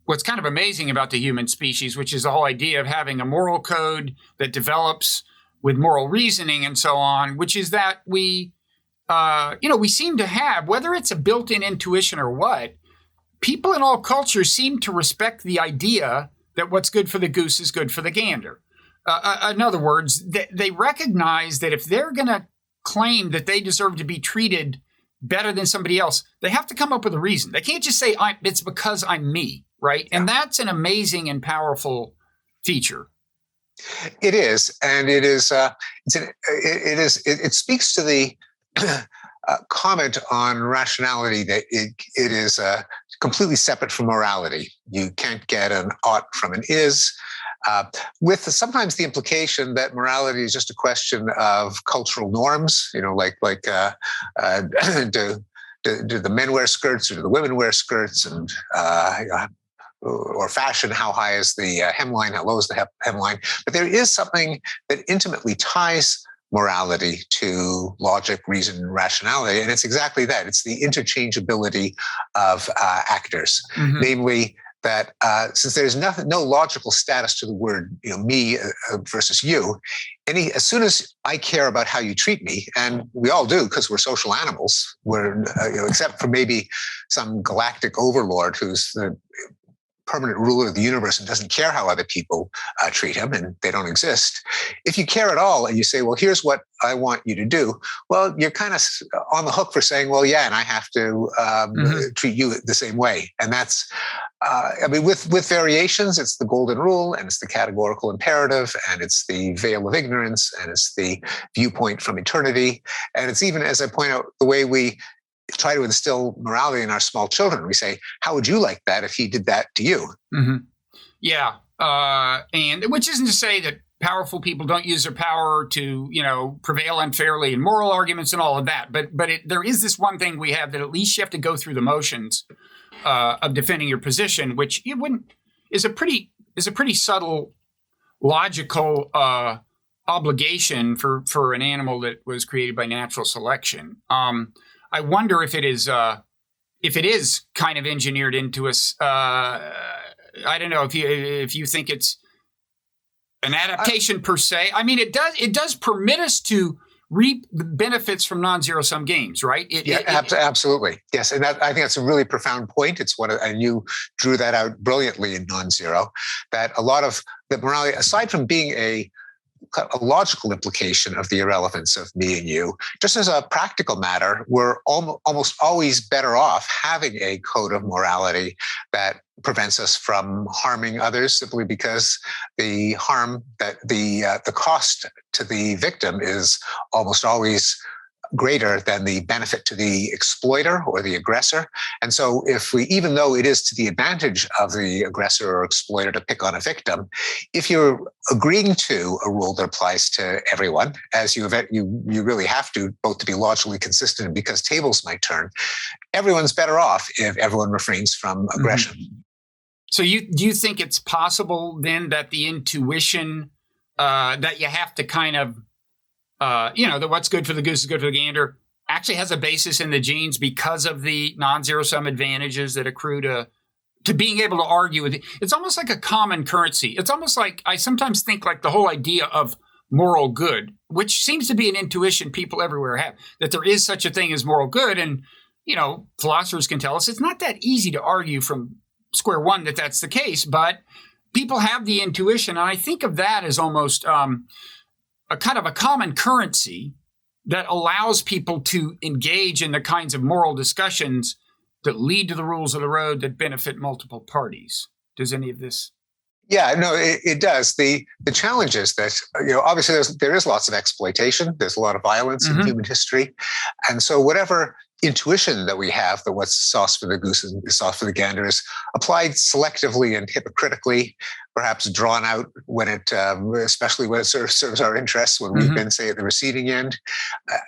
what's kind of amazing about the human species, which is the whole idea of having a moral code that develops with moral reasoning and so on, which is that we seem to have, whether it's a built-in intuition or what, people in all cultures seem to respect the idea that what's good for the goose is good for the gander. In other words, they recognize that if they're going to claim that they deserve to be treated better than somebody else, they have to come up with a reason. They can't just say, it's because I'm me, right? Yeah. And that's an amazing and powerful feature. It is, and it speaks to the comment on rationality that it is completely separate from morality. You can't get an ought from an is, with sometimes the implication that morality is just a question of cultural norms. Like do the men wear skirts or do the women wear skirts, and or fashion, how high is the hemline, how low is the hemline? But there is something that intimately ties morality to logic, reason, and rationality. And it's exactly that. It's the interchangeability of actors, namely that since there's no logical status to the word, me versus you, as soon as I care about how you treat me, and we all do because we're social animals, we're except for maybe some galactic overlord who's the permanent ruler of the universe and doesn't care how other people treat him, and they don't exist. If you care at all and you say, well, here's what I want you to do, well, you're kind of on the hook for saying, well, yeah, and I have to treat you the same way. And that's, with variations, it's the golden rule, and it's the categorical imperative, and it's the veil of ignorance, and it's the viewpoint from eternity. And it's even, as I point out, the way we try to instill morality in our small children. We say, how would you like that if he did that to you? Yeah. And which isn't to say that powerful people don't use their power to, prevail unfairly in moral arguments and all of that. But there is this one thing we have that at least you have to go through the motions of defending your position, which is a pretty subtle, logical obligation for an animal that was created by natural selection. I wonder if it is kind of engineered into us. I don't know if you think it's an adaptation per se. I mean, it does permit us to reap the benefits from non-zero sum games, right? Absolutely. Yes. And I think that's a really profound point. And you drew that out brilliantly in Nonzero, that a lot of the morality, aside from being a logical implication of the irrelevance of me and you, just as a practical matter, we're almost always better off having a code of morality that prevents us from harming others, simply because the harm that the cost to the victim is almost always greater than the benefit to the exploiter or the aggressor. And so even though it is to the advantage of the aggressor or exploiter to pick on a victim, if you're agreeing to a rule that applies to everyone, as you really have to, both to be logically consistent and because tables might turn, everyone's better off if everyone refrains from aggression. Mm-hmm. So do you think it's possible then that the intuition that you have to kind of that what's good for the goose is good for the gander actually has a basis in the genes because of the non-zero sum advantages that accrue to being able to argue with it? It's almost like a common currency. It's almost like I sometimes think like the whole idea of moral good, which seems to be an intuition people everywhere have, that there is such a thing as moral good. And, philosophers can tell us it's not that easy to argue from square one that that's the case, but people have the intuition. And I think of that as almost a kind of a common currency that allows people to engage in the kinds of moral discussions that lead to the rules of the road that benefit multiple parties. Does any of this? Yeah, no, it does. The challenge is that, obviously there is lots of exploitation. There's a lot of violence in human history. And so whatever intuition that we have that what's sauce for the goose is sauce for the gander is applied selectively and hypocritically, perhaps drawn out when it, especially when it serves our interests, when we've been, say, at the receiving end.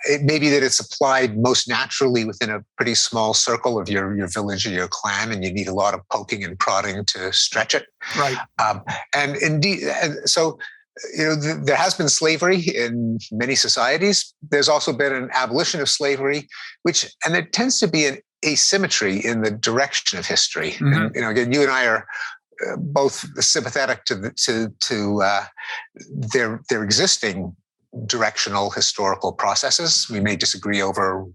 It may be that it's applied most naturally within a pretty small circle of your village or your clan, and you need a lot of poking and prodding to stretch it. Right. And indeed, so there has been slavery in many societies. There's also been an abolition of slavery, and there tends to be an asymmetry in the direction of history. And again, you and I are both sympathetic to their existing directional historical processes. We may disagree over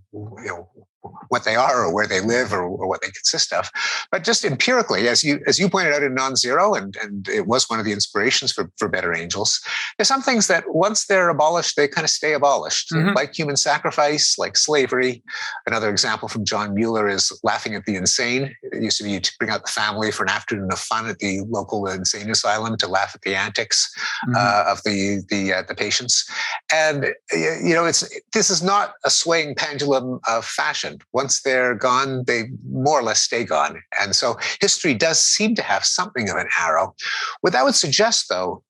what they are or where they live or what they consist of, but just empirically, as you pointed out in Nonzero, and it was one of the inspirations for Better Angels, there's some things that once they're abolished, they kind of stay abolished, like human sacrifice, like slavery. Another example from John Mueller is laughing at the insane. It used to be to bring out the family for an afternoon of fun at the local insane asylum to laugh at the antics of the patients. And this is not a swaying pendulum of fashion. Once they're gone, they more or less stay gone. And so history does seem to have something of an arrow. What that would suggest, though,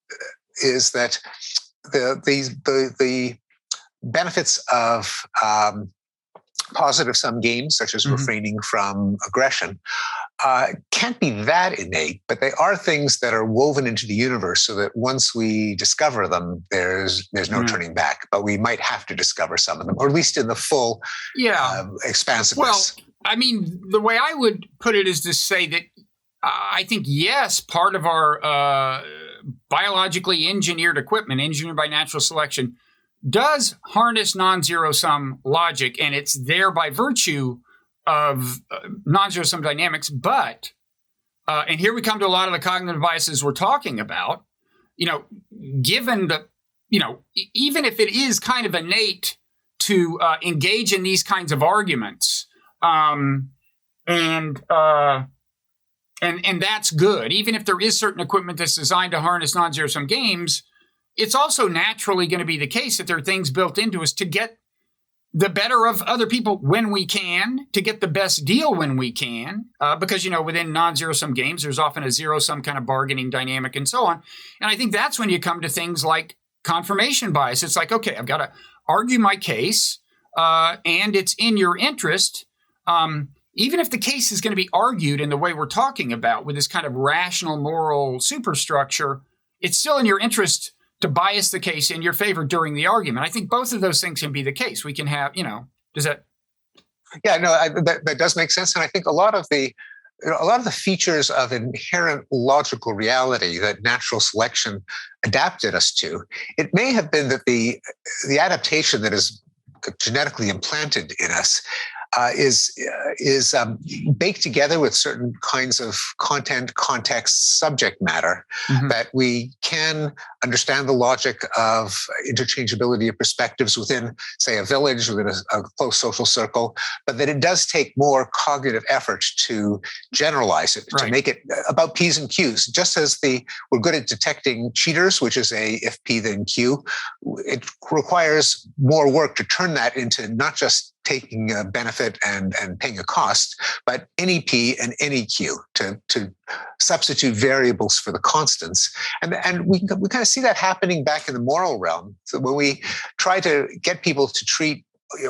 is that the benefits of positive sum games, such as refraining from aggression, can't be that innate, but they are things that are woven into the universe so that once we discover them, there's no turning back. But we might have to discover some of them, or at least in the full expansiveness. Well, I mean, the way I would put it is to say that I think, yes, part of our biologically engineered equipment, engineered by natural selection, does harness non-zero sum logic, and it's there by virtue of non-zero sum dynamics. But, and here we come to a lot of the cognitive biases we're talking about, given the, even if it is kind of innate to engage in these kinds of arguments, and that's good, even if there is certain equipment that's designed to harness non-zero sum games, it's also naturally going to be the case that there are things built into us to get the better of other people when we can, to get the best deal when we can, because, within non-zero-sum games, there's often a zero-sum kind of bargaining dynamic and so on. And I think that's when you come to things like confirmation bias. It's like, okay, I've got to argue my case, and it's in your interest, even if the case is going to be argued in the way we're talking about with this kind of rational moral superstructure, it's still in your interest to bias the case in your favor during the argument. I think both of those things can be the case. We can have, does that? Yeah, no, that does make sense. And I think a lot of the features of inherent logical reality that natural selection adapted us to, it may have been that the adaptation that is genetically implanted in us is baked together with certain kinds of content, context, subject matter, that we can understand the logic of interchangeability of perspectives within, say, a village, within a close social circle, but that it does take more cognitive effort to generalize it, to make it about P's and Q's. Just as we're good at detecting cheaters, which is a if P then Q, it requires more work to turn that into not just taking a benefit and paying a cost, but any P and any Q, to substitute variables for the constants. And we kind of see that happening back in the moral realm. So when we try to get people to treat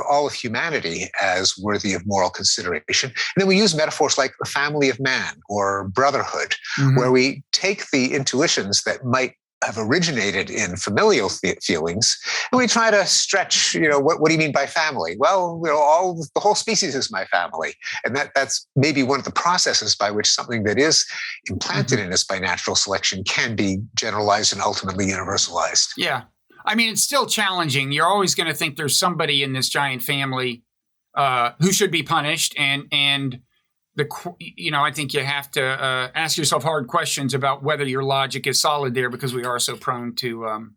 all of humanity as worthy of moral consideration, and then we use metaphors like the family of man or brotherhood, where we take the intuitions that might have originated in familial feelings, and we try to stretch. What do you mean by family? Well, the whole species is my family, and that's maybe one of the processes by which something that is implanted in us by natural selection can be generalized and ultimately universalized. Yeah, I mean, it's still challenging. You're always going to think there's somebody in this giant family who should be punished, and I think you have to ask yourself hard questions about whether your logic is solid there, because we are so prone to,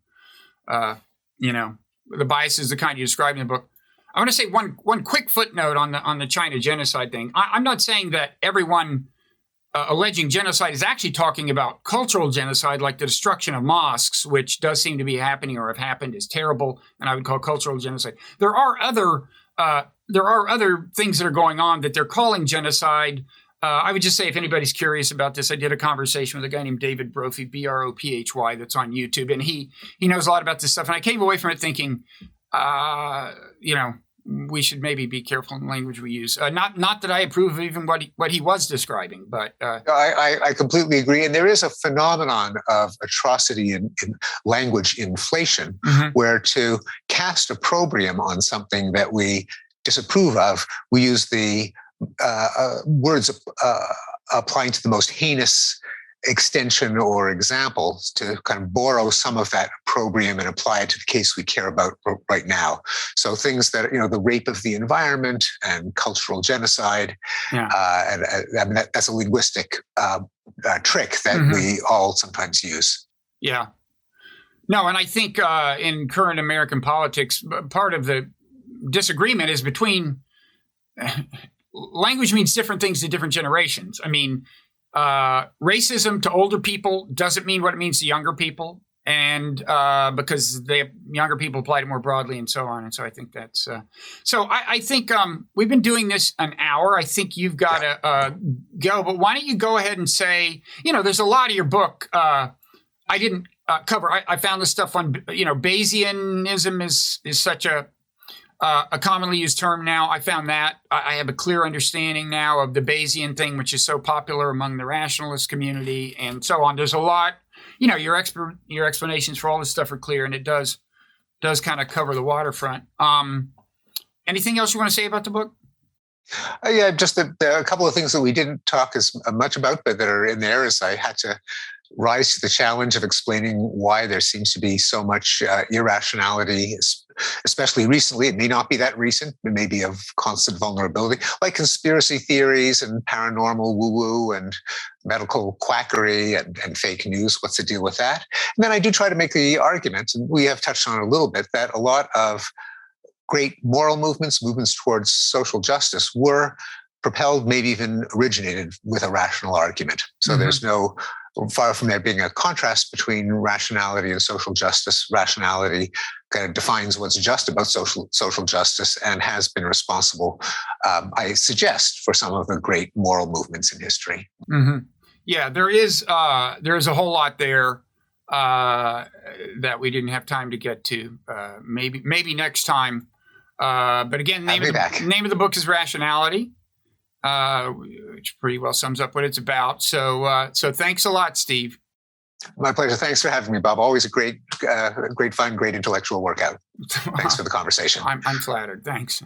the biases, the kind you describe in the book. I want to say one quick footnote on the China genocide thing. I'm not saying that everyone alleging genocide is actually talking about cultural genocide, like the destruction of mosques, which does seem to be happening or have happened, is terrible, and I would call cultural genocide. There are other things that are going on that they're calling genocide. I would just say, if anybody's curious about this, I did a conversation with a guy named David Brophy, Brophy, that's on YouTube, and he knows a lot about this stuff. And I came away from it thinking, we should maybe be careful in the language we use. Not that I approve of even what he was describing, but I completely agree. And there is a phenomenon of atrocity in language inflation, where to cast opprobrium on something that we disapprove of, we use the words applying to the most heinous extension or examples to kind of borrow some of that opprobrium and apply it to the case we care about right now. So things that, the rape of the environment and cultural genocide, and I mean, that's a linguistic trick that we all sometimes use. Yeah. No, and I think in current American politics, part of the disagreement is between language means different things to different generations. I mean, racism to older people doesn't mean what it means to younger people, and because younger people applied it more broadly and so on. And so I think that's so I think we've been doing this an hour. I think you've got to go, but why don't you go ahead and say, there's a lot of your book I didn't cover. I found this stuff on, Bayesianism is such a commonly used term now. I found that I have a clear understanding now of the Bayesian thing, which is so popular among the rationalist community and so on. There's a lot, your explanations for all this stuff are clear, and it does kind of cover the waterfront. Anything else you want to say about the book? Yeah, just a couple of things that we didn't talk as much about, but that are in there, is I had to rise to the challenge of explaining why there seems to be so much irrationality, especially recently. It may not be that recent. It may be of constant vulnerability, like conspiracy theories and paranormal woo-woo and medical quackery and fake news. What's the deal with that? And then I do try to make the argument, and we have touched on it a little bit, that a lot of great moral movements towards social justice were propelled, maybe even originated with a rational argument. So there's no far from there being a contrast between rationality and social justice, rationality kind of defines what's just about social justice and has been responsible, I suggest, for some of the great moral movements in history. Mm-hmm. Yeah, there is a whole lot there that we didn't have time to get to. Maybe next time. But again, name of the book is Rationality, which pretty well sums up what it's about. So thanks a lot, Steve. My pleasure. Thanks for having me, Bob. Always a great fun, great intellectual workout. Thanks for the conversation. I'm flattered. Thanks.